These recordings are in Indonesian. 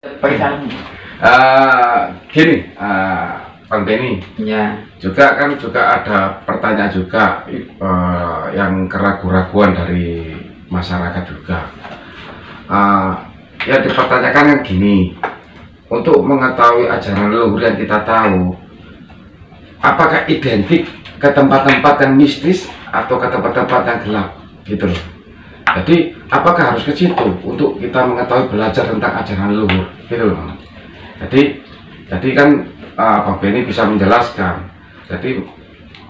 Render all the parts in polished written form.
Pakai salam. Gini, Bang Benny, Ya. juga ada pertanyaan juga yang keraguan-raguan dari masyarakat juga. Ya dipertanyakan yang gini, untuk mengetahui ajaran leluhur yang kita tahu, apakah identik ke tempat-tempat yang mistis atau ke tempat-tempat yang gelap, gitu loh. Jadi apakah harus ke situ untuk kita mengetahui belajar tentang ajaran leluhur, gitu loh. Jadi kan Bang Benny bisa menjelaskan. Jadi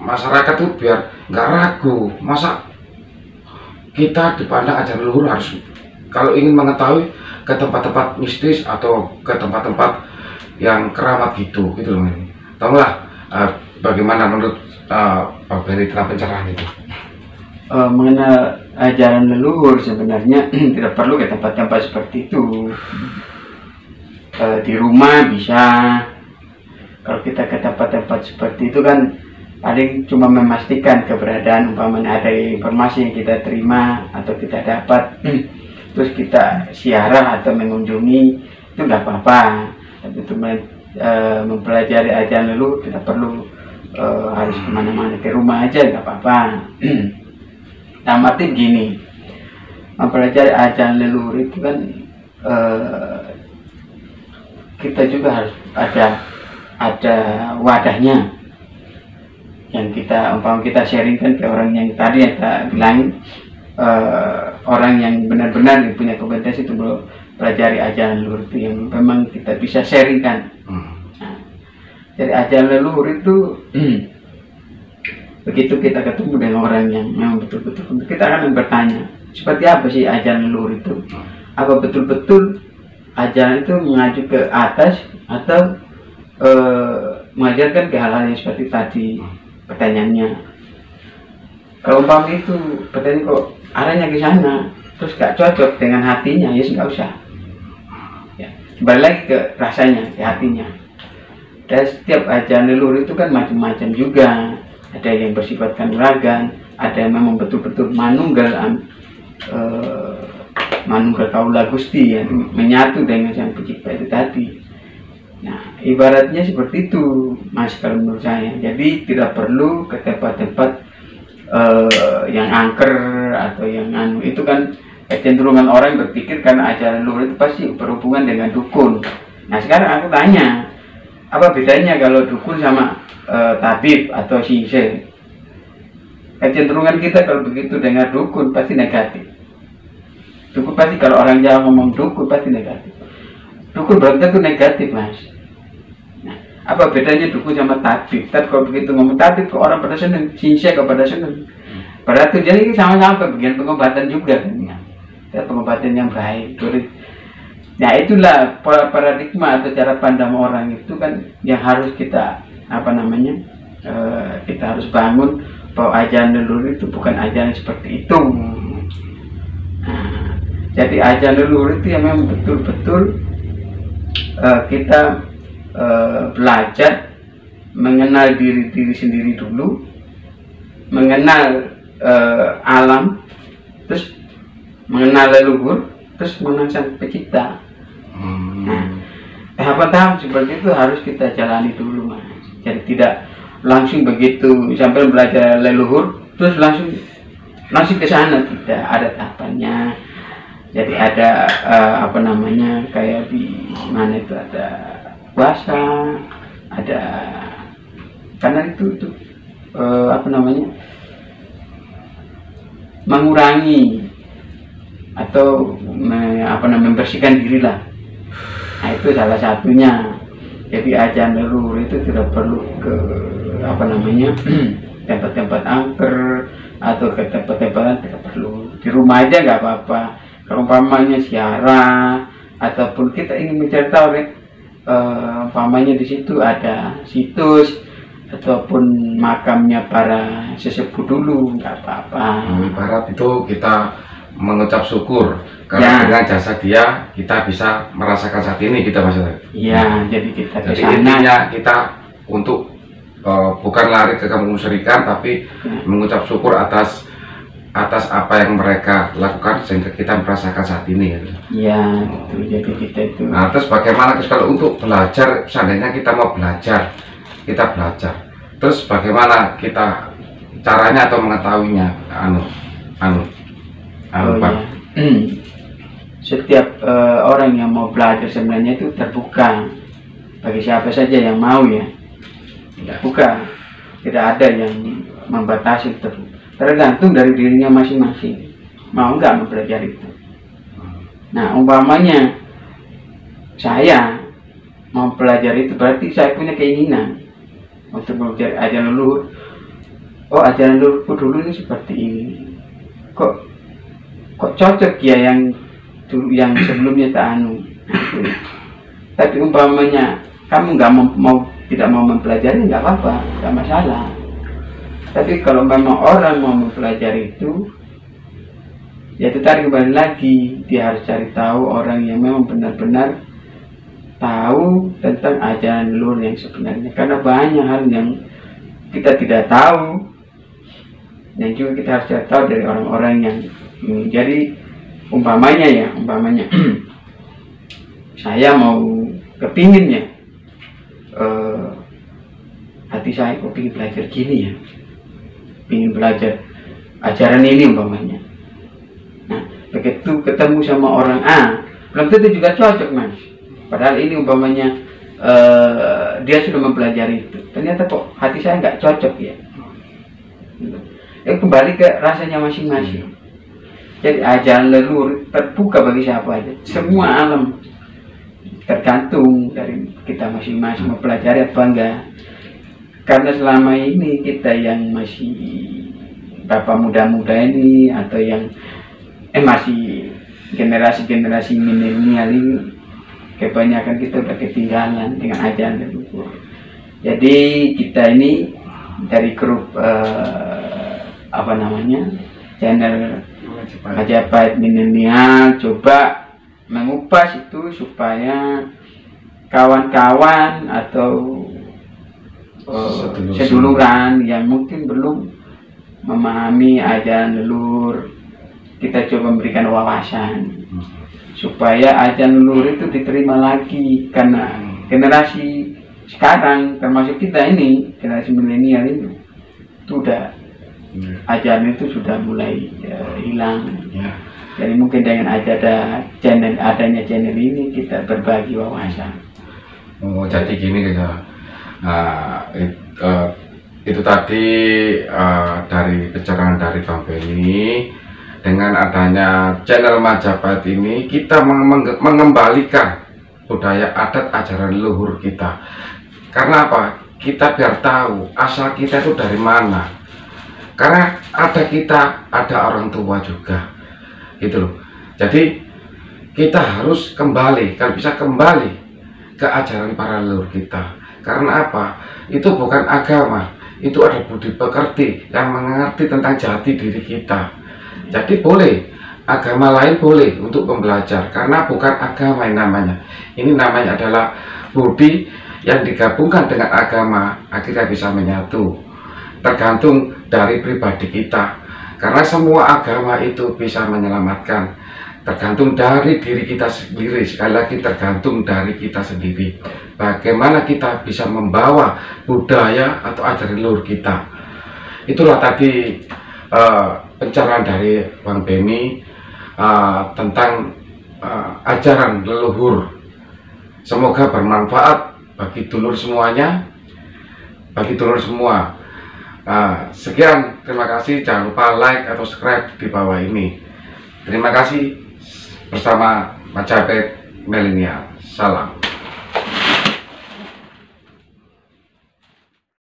masyarakat tuh biar nggak ragu, masa kita dipandang ajaran leluhur harus kalau ingin mengetahui ke tempat-tempat mistis atau ke tempat-tempat yang keramat gitu loh. Tahulah bagaimana menurut Bang Benny tentang pencerahan itu? Mengenal ajaran leluhur sebenarnya tidak perlu ke tempat-tempat seperti itu. Di rumah bisa. Kalau kita ke tempat-tempat seperti itu kan paling cuma memastikan keberadaan, umpamanya ada informasi yang kita terima atau kita dapat, terus kita siarah atau mengunjungi, itu nggak apa-apa. Tapi itu mempelajari ajaran leluhur tidak perlu harus kemana-mana, ke rumah aja nggak apa-apa. Nah, arti gini, mempelajari ajaran leluhur itu kan kita juga harus ada wadahnya yang kita kita sharingkan ke orang yang tadi yang kita bilang, orang yang benar-benar punya kompetensi itu pelajari ajaran leluhur itu yang memang kita bisa sharingkan. Nah, jadi ajaran leluhur itu begitu kita ketemu dengan orang yang memang betul-betul, kita akan bertanya seperti apa sih ajaran leluhur itu, apa betul-betul ajaran itu mengacu ke atas atau mengajarkan ke hal-hal yang seperti tadi pertanyaannya. Kalau umpamanya itu pertanyaan kok arahnya ke sana terus gak cocok dengan hatinya, ya nggak usah ya, kembali lagi ke rasanya, ke hatinya. Dan setiap ajaran leluhur itu kan macam-macam juga, ada yang bersifat kanuragan, ada yang memang betul-betul manunggal kaula Gusti yang menyatu dengan Sang Pencipta itu tadi. Nah, ibaratnya seperti itu, Mas, kalau menurut saya. Jadi tidak perlu ke tempat-tempat yang angker atau yang itu kan kecenderungan orang berpikir karena ajaran leluhur itu pasti berhubungan dengan dukun. Nah, sekarang aku tanya, apa bedanya kalau dukun sama tabib atau sihir? Kecenderungan kita kalau begitu dengar dukun pasti negatif. Dukun pasti, kalau orang Jawa ngomong dukun pasti negatif. Dukun belum tentu negatif, Mas. Nah, apa bedanya dukun sama tabib? Tapi kalau begitu ngomong tabib ke orang pada seneng, sihir kepada seneng. Padahal tujuannya sama-sama bagian pengobatan juga kan. Ya, pengobatan yang baik. Nah, itulah paradigma atau cara pandang orang itu kan yang harus kita kita harus bangun, bahwa ajaran leluhur itu bukan ajaran seperti itu. Nah, jadi ajaran leluhur itu yang memang betul-betul kita belajar mengenal diri sendiri dulu, mengenal alam, terus mengenal leluhur, terus mengenal Sang Pencipta. Nah, tahap-tahap seperti itu harus kita jalani dulu, Mas. Jadi tidak langsung begitu sampai belajar leluhur terus langsung ke sana, tidak, ada tahapannya. Jadi ada kayak di mana itu ada puasa, ada karena itu mengurangi atau membersihkan diri lah. Nah, itu salah satunya. Jadi ajaran leluhur itu tidak perlu ke tempat-tempat angker atau ke tempat-tempat, tidak perlu. Di rumah aja nggak apa-apa. Kalau umpamanya siarah ataupun kita ingin mencari tahu, umpamanya di situ ada situs ataupun makamnya para sesepuh dulu, nggak apa-apa. Ibarat itu kita mengucap syukur karena dengan jasa dia kita bisa merasakan saat ini kita maksudnya. Iya, jadi kita jadi intinya kita untuk bukan lari ke kampung musyrikan, tapi mengucap syukur atas atas apa yang mereka lakukan sehingga kita merasakan saat ini ya. Iya, betul. Jadi kita itu. Nah, terus bagaimana kalau untuk belajar, seandainya kita mau belajar, kita belajar. Terus bagaimana kita caranya atau mengetahuinya? Pak? Setiap orang yang mau belajar sebenarnya itu terbuka bagi siapa saja yang mau ya. Terbuka, tidak ada yang membatasi, tergantung dari dirinya masing-masing mau nggak mempelajari itu. Nah, umpamanya saya mau pelajari itu berarti saya punya keinginan untuk belajar ajaran leluhur. Oh, ajaran leluhurku dulu ini seperti ini. Kok cocok ya yang sebelumnya tak anu. Tapi umpamanya kamu nggak tidak mau mempelajari, nggak apa-apa, nggak masalah. Tapi kalau memang orang mau mempelajari itu, ya itu tadi kembali lagi, dia harus cari tahu orang yang memang benar-benar tahu tentang ajaran leluhur yang sebenarnya. Karena banyak hal yang kita tidak tahu, dan juga kita harus cari tahu dari orang-orang yang ini. Jadi umpamanya saya mau kepinginnya, hati saya kok ingin belajar gini ya, ingin belajar ajaran ini umpamanya. Nah, begitu ketemu sama orang A, belum tentu juga cocok, Mas. Padahal ini umpamanya dia sudah mempelajari itu, ternyata kok hati saya nggak cocok ya. Kembali ke rasanya masing-masing. Jadi ajaran leluhur terbuka bagi siapa aja, semua alam, tergantung dari kita masing-masing mempelajari apa enggak. Karena selama ini kita yang masih bapak muda-muda ini, atau yang masih generasi-generasi milenial ini, kebanyakan kita udah ketinggalan dengan ajaran leluhur. Jadi kita ini dari grup channel Majapahit Milenial coba mengupas itu supaya kawan-kawan atau seduluran yang mungkin belum memahami ajaran leluhur, kita coba memberikan wawasan supaya ajaran leluhur itu diterima lagi. Karena generasi sekarang, termasuk kita ini, generasi milenial ini, sudah ajaran itu sudah mulai hilang. Jadi mungkin dengan adanya channel ini kita berbagi wawasan. Oh, jadi gini guys, itu tadi dari pencerahan dari Bang Benny. Dengan adanya channel Majapahit ini, kita mengembalikan budaya adat ajaran leluhur kita. Karena apa? Kita biar tahu asal kita itu dari mana. Karena ada orang tua juga, gitu loh. Jadi kita harus kembali, kalau bisa kembali ke ajaran para leluhur kita. Karena apa? Itu bukan agama, itu ada budi pekerti yang mengerti tentang jati diri kita. Jadi boleh agama lain boleh untuk membelajar, karena bukan agama yang namanya. Ini namanya adalah budi yang digabungkan dengan agama, akhirnya bisa menyatu. Tergantung dari pribadi kita, karena semua agama itu bisa menyelamatkan, tergantung dari diri kita sendiri. Sekali lagi, tergantung dari kita sendiri, bagaimana kita bisa membawa budaya atau ajaran leluhur kita. Itulah tadi pencerahan dari Bang Benny tentang ajaran leluhur. Semoga bermanfaat bagi dulur semuanya, bagi dulur semua. Sekian, terima kasih. Jangan lupa like atau subscribe di bawah ini. Terima kasih. Bersama Majapahit Milenial. Salam.